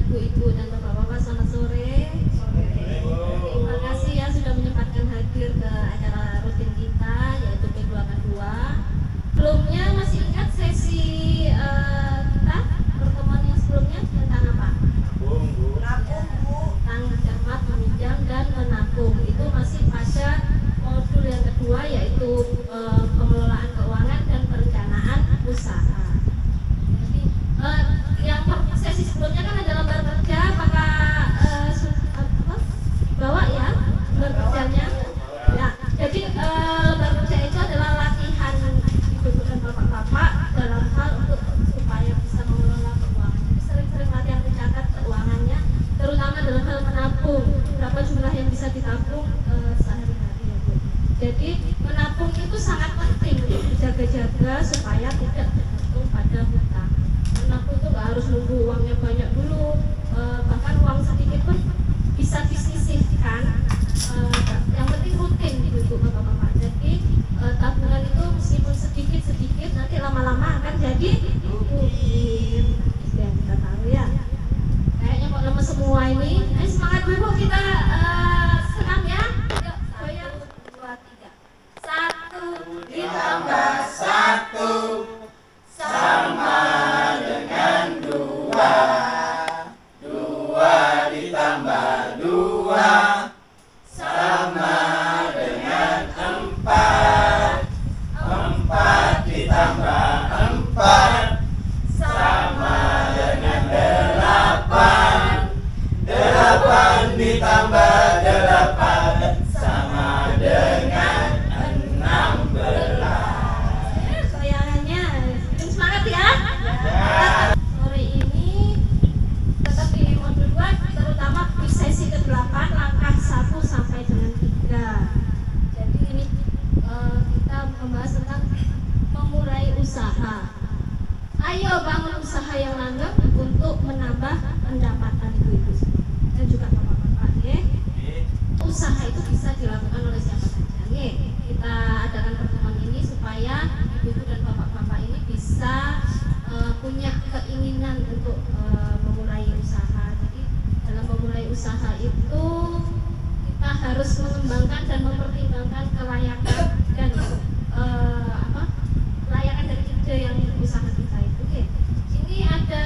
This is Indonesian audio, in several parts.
ibu-ibu dan bapak-bapak, selamat sore. Terima kasih ya sudah menyempatkan hadir ke acara rutin kita yaitu P2K2. Sebelumnya masih ingat sesi kita pertemuan yang sebelumnya tentang apa? Tentang cermat, meminjam dan menabung. Itu masih pada modul yang kedua yaitu pengelolaan keuangan dan perencanaan usaha. Jadi yang sesi sebelumnya kan ada lembar kerja, apakah bawa ya lembar kerjanya? Ya, jadi lembar kerja itu adalah latihan ibu dan bapak-bapak dalam hal untuk supaya bisa mengelola keuangan. Jadi sering-sering latihan mencatat keuangannya, terutama dalam hal menabung. Berapa jumlah yang bisa ditabung sehari-hari ya Bu. Jadi menabung itu sangat penting untuk dijaga-jaga supaya tidak tergantung pada hutang. Menabung itu nggak harus nunggu uangnya banyak dulu, bahkan uang sedikit pun bisa disisihkan. Yang penting rutin gitu bapak-bapak. Jadi tabungan itu meskipun sedikit-sedikit nanti lama-lama akan jadi rutin. Ya kita tahu ya. Kayaknya kok lemes semua ini. Semangat dulu kita senam ya. Yuk, goyang 2, 3. 1 ditambah 1 sama dengan 2. 2 ditambah 2 sama dengan 4. 4 ditambah 4 sama dengan 8. 8 ditambah 8 sama dengan 16. Goyangannya semangat ya. Sore ini tetap di modul 2, terutama di sesi ke-8 langkah 1 sampai dengan 3. Jadi ini kita membahas tentang memulai usaha. Ayo bangun usaha yang langgeng untuk menambah pendapatan ibu-ibu dan juga bapak-bapak ya. Usaha itu bisa dilakukan oleh siapa saja ya. Kita adakan pertemuan ini supaya ibu-ibu dan bapak-bapak ini bisa punya keinginan untuk memulai usaha. Jadi dalam memulai usaha itu kita harus mengembangkan dan mempertimbangkan kelayakan dan kelayakan dari ide yang usaha kita itu. Oke. Ini ada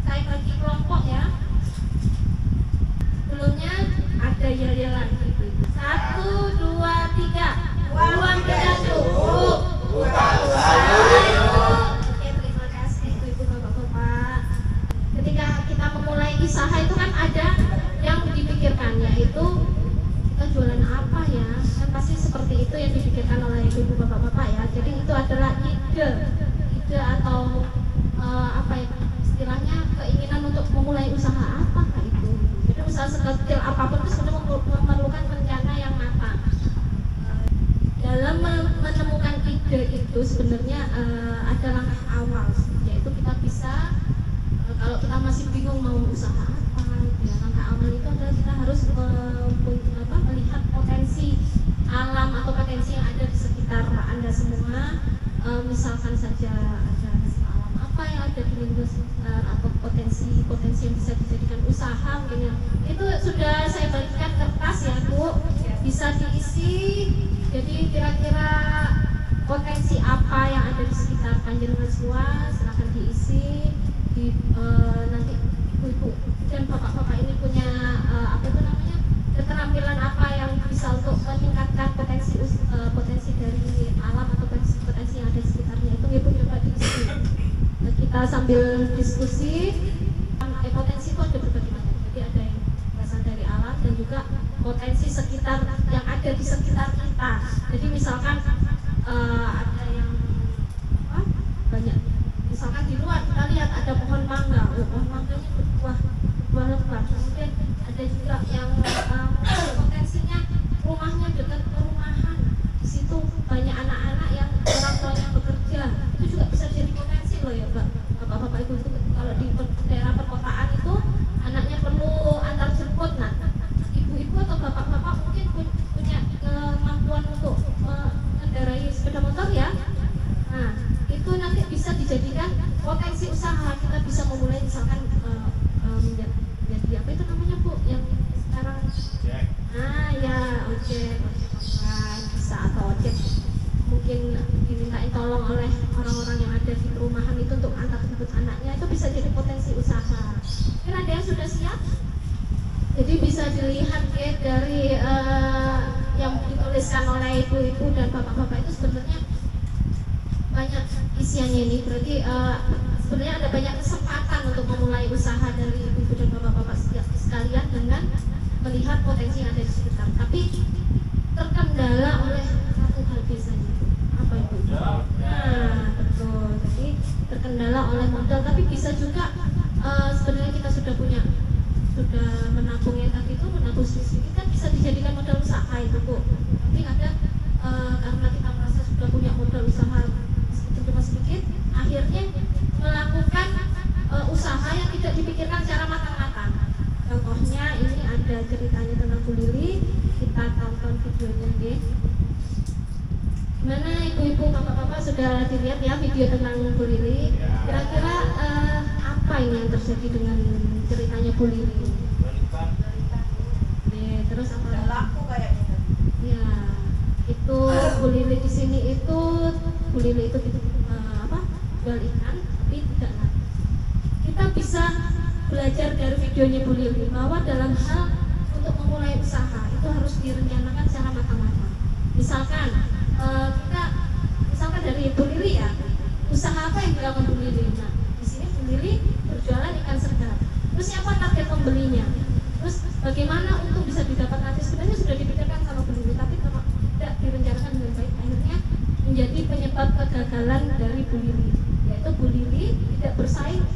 saya bagi kelompok ya. Sebelumnya ada yel-yelan gitu. 1, 2, 3. Uang tidak cukup. Buka usaha. Oke, terima kasih ibu-ibu bapak-bapak. Ketika kita memulai usaha itu kan ada yang dipikirkan, yaitu kita jualan apa ya, kan pasti seperti itu yang dipikirkan oleh ibu bapak-bapak ya. Jadi itu adalah ide atau apa ya istilahnya, keinginan untuk memulai usaha apakah itu. Jadi usaha sekecil apapun itu sebenarnya memerlukan rencana yang matang. Dalam menemukan ide itu sebenarnya ada langkah awal, yaitu kita bisa kalau kita masih bingung mau usaha apa ya, langkah awal itu adalah kita harus melihat potensi alam atau potensi yang ada di sekitar Anda semua. Misalkan saja ada alam apa yang ada di lingkungan sekitar atau potensi yang bisa dijadikan usaha mungkin ya. Itu sudah saya bagikan kertas ya Bu, bisa diisi. Jadi kira-kira potensi apa yang ada di sekitar panjenengan semua silahkan diisi. Nanti ibu-ibu dan bapak-bapak ini punya keterampilan apa yang bisa untuk meningkatkan potensi dari alam atau potensi yang ada di sekitarnya itu ibu coba diisi. Kita sambil diskusi. Potensi itu ada berbagai macam. Jadi ada yang berasal dari alam dan juga potensi sekitar yang ada di sekitar kita. Jadi misalkan ada yang banyak, misalkan di luar kita lihat ada pohon mangga, pohon mangganya berbuah lebat. Kemudian ada juga yang potensinya rumahnya dekat perumahan, di situ banyak anak-anak yang orang tuanya bekerja, itu juga bisa jadi potensi loh ya bapak-bapak ibu. Kalau di daerah perkotaan itu anaknya perlu antar jemput, nah ibu-ibu atau bapak-bapak mungkin punya kemampuan untuk sudah siap? Jadi bisa dilihat ya dari yang dituliskan oleh ibu-ibu dan bapak-bapak itu sebenarnya banyak isiannya ini. Berarti sebenarnya ada banyak kesempatan untuk memulai usaha dari ibu-ibu dan bapak-bapak sekalian dengan melihat potensi yang ada di sekitar. Tapi terkendala oleh satu hal biasanya. Apa itu? Nah, betul. Jadi terkendala oleh modal, tapi bisa juga sebenarnya kita sudah menabung yang tadi itu, menabung sedikit kan bisa dijadikan modal usaha itu Bu. Tapi ada karena kita merasa sudah punya modal usaha cuma sedikit, akhirnya melakukan usaha yang tidak dipikirkan secara matang-matang. Contohnya ini ada ceritanya tentang Bu Lili, kita tonton videonya deh. Gimana ibu-ibu, bapak-bapak sudah dilihat ya video tentang Bu Lili? Kira-kira apa ini yang terjadi dengan ceritanya Bu Lili? Terus apa? Tidak laku kayaknya. Ya, itu Bu Lili di sini itu Bu Lili itu jual ikan tapi tidak laku. Kita bisa belajar dari videonya Bu Lili bahwa dalam hal untuk memulai usaha itu harus direncanakan secara matang-matang. Misalkan misalkan dari Bu Lili ya, usaha apa yang dilakukan Bu Lili? Nah, di sini Bu Lili berjualan ikan segar. Terus siapa target pembelinya? Terus bagaimana untuk bisa didapat nanti? Sebenarnya sudah dipikirkan sama Bu Lili, tapi kalau tidak direncanakan dengan baik, akhirnya menjadi penyebab kegagalan dari Bu Lili. Yaitu Bu Lili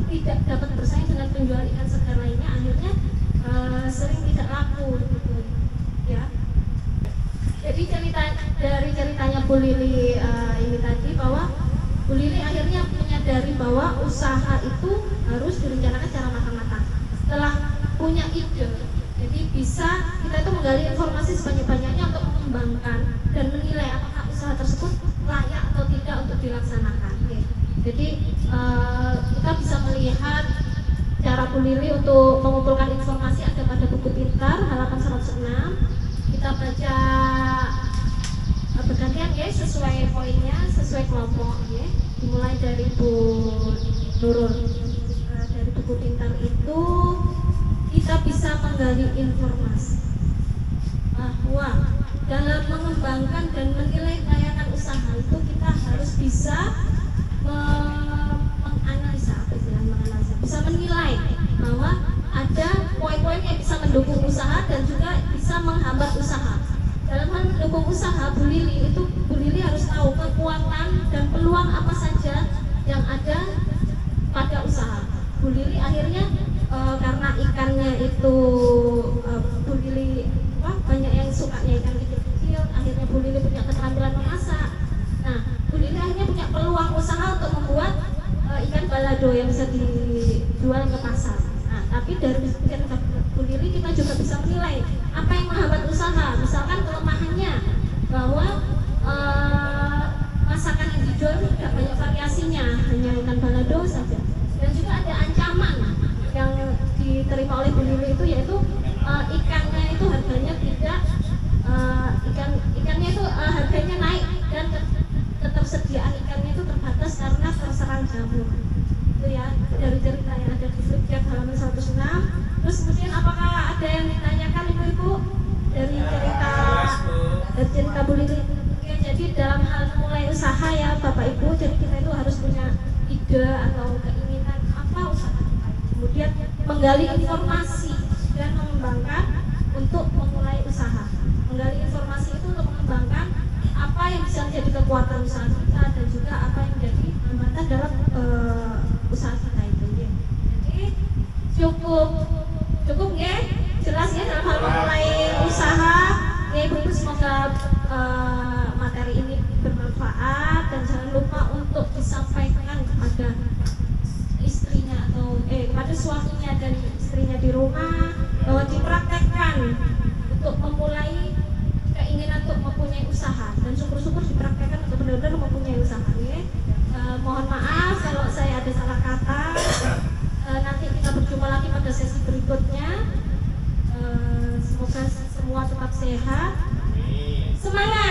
tidak dapat bersaing dengan penjual ikan segar lainnya, akhirnya sering tidak laku gitu ya. Jadi dari ceritanya Bu Lili ini tadi, bahwa Bu Lili akhirnya menyadari bahwa usaha itu harus direncanakan secara matang-matang. Setelah punya ide, jadi bisa kita itu menggali informasi sebanyak-banyaknya untuk mengembangkan dan menilai apakah usaha tersebut layak atau tidak untuk dilaksanakan. Jadi kita bisa melihat cara Bu Lili untuk mengumpulkan informasi ada pada buku pintar halaman 106. Kita baca bergantian ya, sesuai poinnya, sesuai kelompok ya. Dimulai dari Bu Nurul. Dari buku pintar itu kita bisa menggali informasi bahwa dalam mengembangkan dan menilai kelayakan usaha itu kita harus bisa menganalisa, bisa menilai bahwa ada poin-poin yang bisa mendukung usaha dan juga bisa menghambat usaha. Dalam hal mendukung usaha, Bu Lili harus tahu kekuatan dan peluang apa saja yang ada pada usaha. Bu Lili akhirnya karena ikannya itu Bu Lili banyak yang sukanya ikan kecil-kecil, akhirnya Bu Lili punya keterampilan memasak. Nah, Bu Lili akhirnya punya peluang usaha untuk membuat ikan balado yang bisa dijual ke pasar. Nah, tapi dari pikiran Bu Lili kita juga bisa menilai apa yang menghambat usaha. Misalkan kelemahannya bahwa masakan yang dijual tidak banyak variasinya, hanya ikan balado saja. Dan juga ada ancaman yang diterima oleh Bu Lili itu, yaitu ikannya itu harganya tidak ikannya itu harganya naik dan ketersediaan ikannya itu terbatas karena terserang jamur. Itu ya dari cerita yang ada di flipchart halaman 106. Terus kemudian apakah ada yang ditanyakan ibu-ibu dari cerita Bu Lili? Oke, jadi dalam hal memulai usaha ya Bapak Ibu, jadi kita itu harus punya ide atau keinginan apa usaha kita. Kemudian menggali informasi dan mengembangkan untuk memulai usaha. Menggali informasi itu untuk mengembangkan apa yang bisa menjadi kekuatan usaha kita dan juga apa yang menjadi hambatan dalam usaha kita itu. Ya. Jadi cukup ya, jelas ya dalam hal memulai usaha. Ya Ibu-ibu, semoga materi ini bermanfaat dan jangan lupa untuk disampaikan kepada istrinya atau kepada suaminya dan istrinya di rumah, bahwa dipraktekkan untuk memulai keinginan untuk mempunyai usaha, dan syukur-syukur dipraktekkan untuk benar-benar mempunyai usaha ya. Mohon maaf kalau saya ada salah kata. Nanti kita berjumpa lagi pada sesi berikutnya. Semoga semua tetap sehat. Semangat!